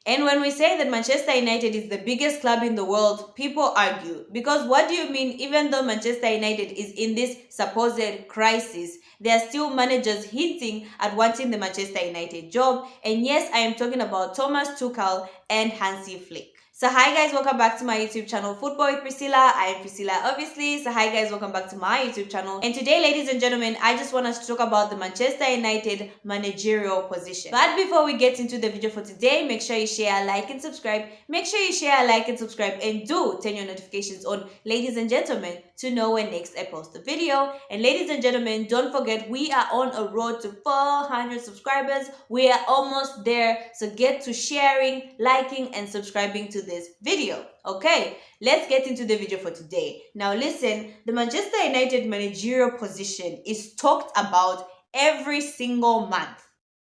And when we say that Manchester United is the biggest club in the world, people argue. Because what do you mean, even though Manchester United is in this supposed crisis, there are still managers hinting at wanting the Manchester United job. And yes, I am talking about Thomas Tuchel and Hansi Flick. So hi guys, welcome back to my YouTube channel, Football with Priscilla. I am Priscilla, obviously. So hi guys, welcome back to my YouTube channel. And today, ladies and gentlemen, I just want us to talk about the Manchester United managerial position. But before we get into the video for today, make sure you share, like, and subscribe. Make sure you share, like, and subscribe, and do turn your notifications on, ladies and gentlemen, to know when next I post a video. And ladies and gentlemen, don't forget, we are on a road to 400 subscribers. We are almost there. So get to sharing, liking, and subscribing to this video. Okay, let's get into the video for today. Now listen, the Manchester United managerial position is talked about every single month,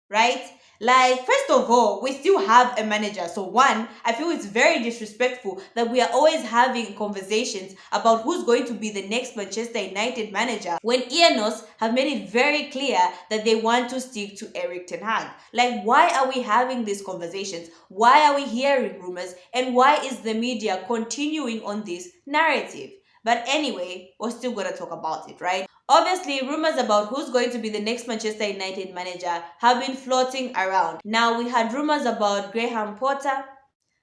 right? Like, first of all, we still have a manager. So one, I feel it's very disrespectful that we are always having conversations about who's going to be the next Manchester United manager when Ineos have made it very clear that they want to stick to Erik ten Hag. Like, why are we having these conversations? Why are we hearing rumors? And why is the media continuing on this narrative? But anyway, we're still going to talk about it, right? Obviously, rumors about who's going to be the next Manchester United manager have been floating around. Now, we had rumors about Graham Potter.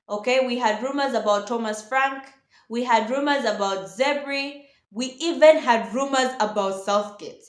Okay, we had rumors about Thomas Frank. We had rumors about Zebri. We even had rumors about Southgate.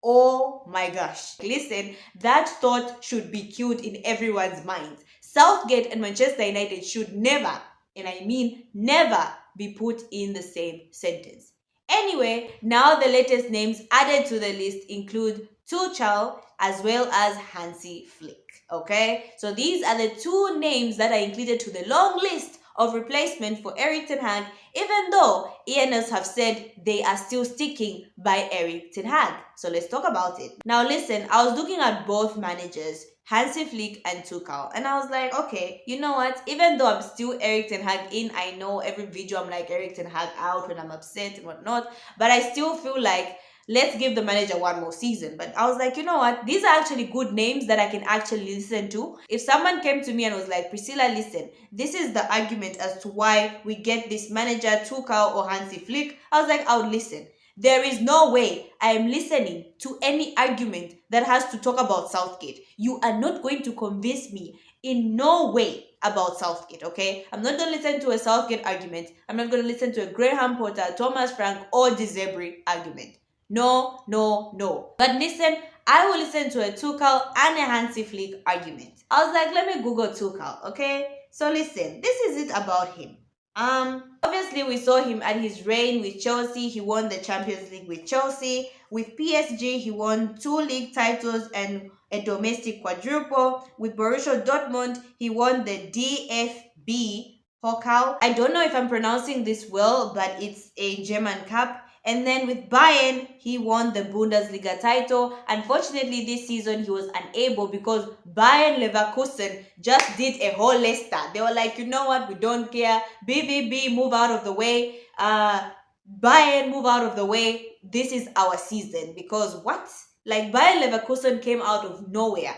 Oh my gosh. Listen, that thought should be killed in everyone's mind. Southgate and Manchester United should never, and I mean never, be put in the same sentence. Anyway, now the latest names added to the list include Tuchel as well as Hansi Flick. Okay, so these are the two names that are included to the long list of replacement for Erik ten Hag, even though Ineos have said they are still sticking by Erik ten Hag. So let's talk about it. Now listen, I was looking at both managers, Hansi Flick and Tuchel, and I was like, okay, you know what? Even though I'm still Erik ten Hag in, I know every video I'm like Erik ten Hag out when I'm upset and whatnot, but I still feel like let's give the manager one more season. But I was like, you know what? These are actually good names that I can actually listen to. If someone came to me and was like, Priscilla, listen, this is the argument as to why we get this manager, Tuchel or Hansi Flick, I was like, I would listen. There is no way I am listening to any argument that has to talk about Southgate. You are not going to convince me in no way about Southgate, okay? I'm not going to listen to a Southgate argument. I'm not going to listen to a Graham Potter, Thomas Frank, or De Zebri argument. No, no, no. But listen, I will listen to a Tuchel and a Hansi Flick argument. I was like, let me Google Tuchel, okay? So listen, this is it about him. Obviously we saw him at his reign with Chelsea. He won the Champions League with Chelsea. With PSG, he won 2 league titles and a domestic quadruple. With Borussia Dortmund, he won the DFB Pokal. I don't know if I'm pronouncing this well, but it's a German cup. And then with Bayern, he won the Bundesliga title. Unfortunately, this season he was unable because Bayern Leverkusen just did a whole Leicester. They were like, you know what, we don't care. BVB, move out of the way. Bayern, move out of the way. This is our season. Because what? Like, Bayern Leverkusen came out of nowhere.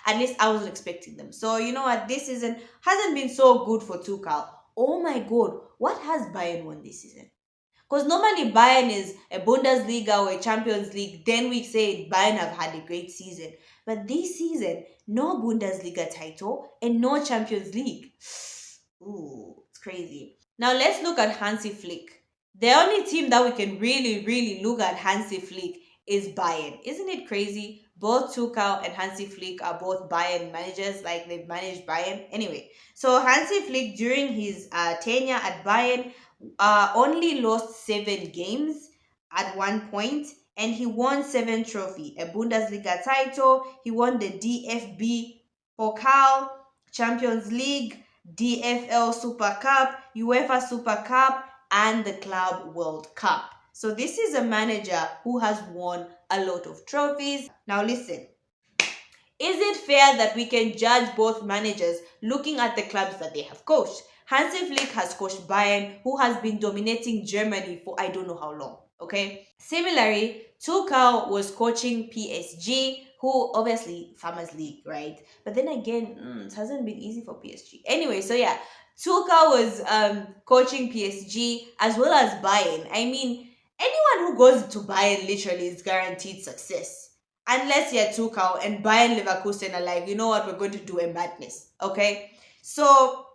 At least I wasn't expecting them. So, you know what, this season hasn't been so good for Tuchel. Oh my God, what has Bayern won this season? Because normally Bayern is a Bundesliga or a Champions League. Then we say Bayern have had a great season. But this season, no Bundesliga title and no Champions League. Ooh, it's crazy. Now let's look at Hansi Flick. The only team that we can really look at Hansi Flick is Bayern. Isn't it crazy? Both Tuchel and Hansi Flick are both Bayern managers, like they've managed Bayern. Anyway, so Hansi Flick during his tenure at Bayern only lost 7 games at one point, and he won 7 trophies, a Bundesliga title. He won the DFB Pokal, Champions League, DFL Super Cup, UEFA Super Cup, and the Club World Cup. So this is a manager who has won a lot of trophies. Now listen, is it fair that we can judge both managers looking at the clubs that they have coached? Hansi Flick has coached Bayern, who has been dominating Germany for I don't know how long, okay? Similarly, Tuchel was coaching PSG, who obviously Farmers League, right? But then again, it hasn't been easy for PSG. Anyway, so yeah, Tuchel was coaching PSG as well as Bayern. I mean, anyone who goes to Bayern literally is guaranteed success. Unless you're Tuchel and Bayern Leverkusen are like, you know what, we're going to do a madness. Okay? So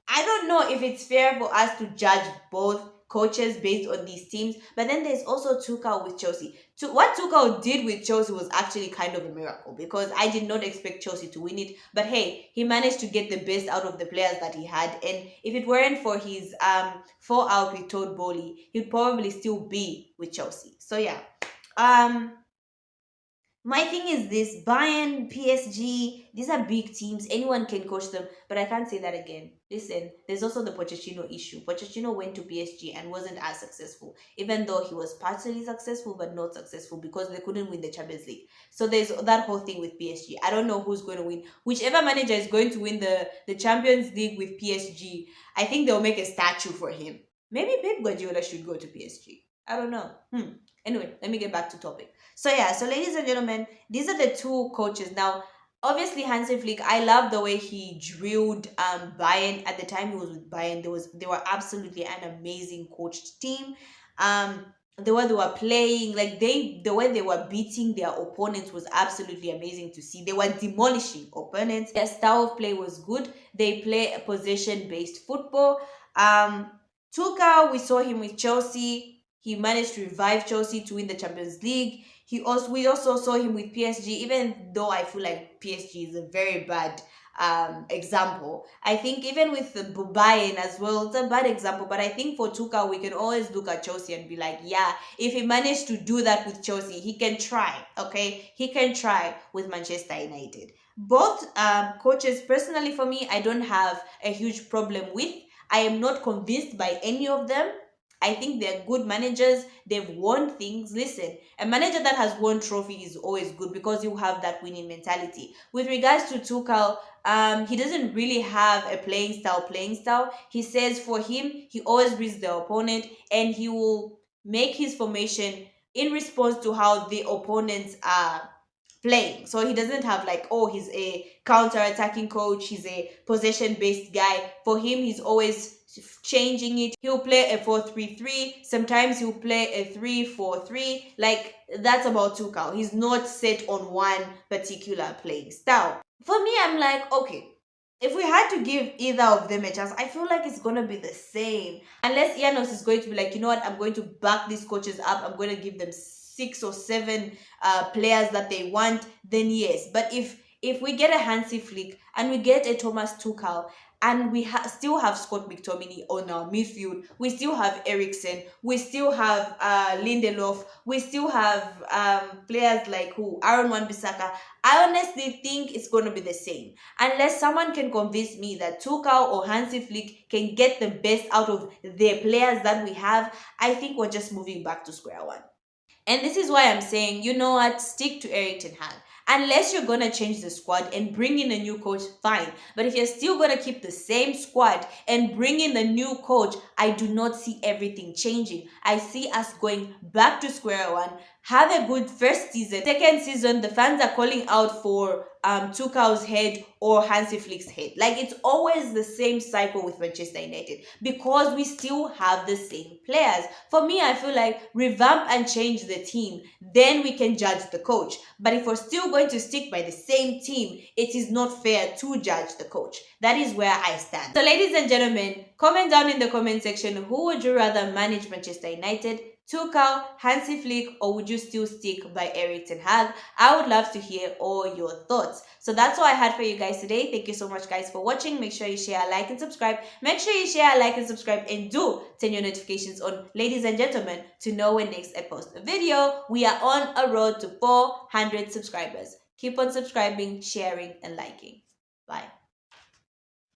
I don't know if it's fair for us to judge both coaches based on these teams, but then there's also Tuchel with Chelsea. What Tuchel did with Chelsea was actually kind of a miracle because I did not expect Chelsea to win it. But hey, he managed to get the best out of the players that he had, and if it weren't for his fallout with Todd Bowley, he'd probably still be with Chelsea. So yeah, um, my thing is this: Bayern, PSG, these are big teams. Anyone can coach them, but I can't say that again. Listen, there's also the Pochettino issue. Pochettino went to PSG and wasn't as successful, even though he was partially successful, but not successful because they couldn't win the Champions League. So there's that whole thing with PSG. I don't know who's going to win. Whichever manager is going to win the Champions League with PSG, I think they'll make a statue for him. Maybe Pep Guardiola should go to PSG. I don't know. Anyway, let me get back to topic. So yeah, so ladies and gentlemen, these are the two coaches. Now, obviously Hansi Flick, I love the way he drilled Bayern. At the time he was with Bayern, they were absolutely an amazing coached team. The way they were playing, like the way they were beating their opponents was absolutely amazing to see. They were demolishing opponents. Their style of play was good. They play a possession-based football. Tuchel, we saw him with Chelsea. He managed to revive Chelsea to win the Champions League. We also saw him with PSG, even though I feel like PSG is a very bad example. I think even with the Bayern as well, it's a bad example. But I think for Tuchel, we can always look at Chelsea and be like, yeah, if he managed to do that with Chelsea, he can try. Okay, he can try with Manchester United. Both coaches, personally for me, I don't have a huge problem with. I am not convinced by any of them. I think they're good managers. They've won things. Listen, a manager that has won trophy is always good because you have that winning mentality. With regards to Tuchel, he doesn't really have a playing style. He says for him, he always reads the opponent and he will make his formation in response to how the opponents are playing. So he doesn't have like, oh, he's a counter-attacking coach, he's a possession-based guy. For him, he's always changing it. He'll play a 4-3-3. Sometimes he'll play a 3-4-3. Like, that's about Tuchel. He's not set on one particular playing style. For me, I'm like, okay, if we had to give either of them a chance, I feel like it's going to be the same. Unless Ianos is going to be like, you know what, I'm going to back these coaches up. I'm going to give them 6 or 7 players that they want, then yes. But if we get a Hansi Flick and we get a Thomas Tuchel and we still have Scott McTominay on our midfield, we still have Eriksen, we still have Lindelof, we still have players like Aaron Wan-Bissaka, I honestly think it's going to be the same. Unless someone can convince me that Tuchel or Hansi Flick can get the best out of the players that we have, I think we're just moving back to square one. And this is why I'm saying, you know what, stick to Erik ten Hag. Unless you're going to change the squad and bring in a new coach, fine. But if you're still going to keep the same squad and bring in a new coach, I do not see everything changing. I see us going back to square one. Have a good first season. Second season, the fans are calling out for Tuchel's head or Hansi Flick's head. Like, it's always the same cycle with Manchester United because we still have the same players. For me, I feel like revamp and change the team, then we can judge the coach. But if we're still going to stick by the same team, it is not fair to judge the coach. That is where I stand. So ladies and gentlemen, comment down in the comment section, who would you rather manage Manchester United? Tuchel, Hansi Flick, or would you still stick by Erik ten Hag? I would love to hear all your thoughts. So that's all I had for you guys today. Thank you so much guys for watching. Make sure you share, like, and subscribe. Make sure you share, like, and subscribe, and do turn your notifications on, ladies and gentlemen, to know when next I post a video. We are on a road to 400 subscribers. Keep on subscribing, sharing, and liking. Bye.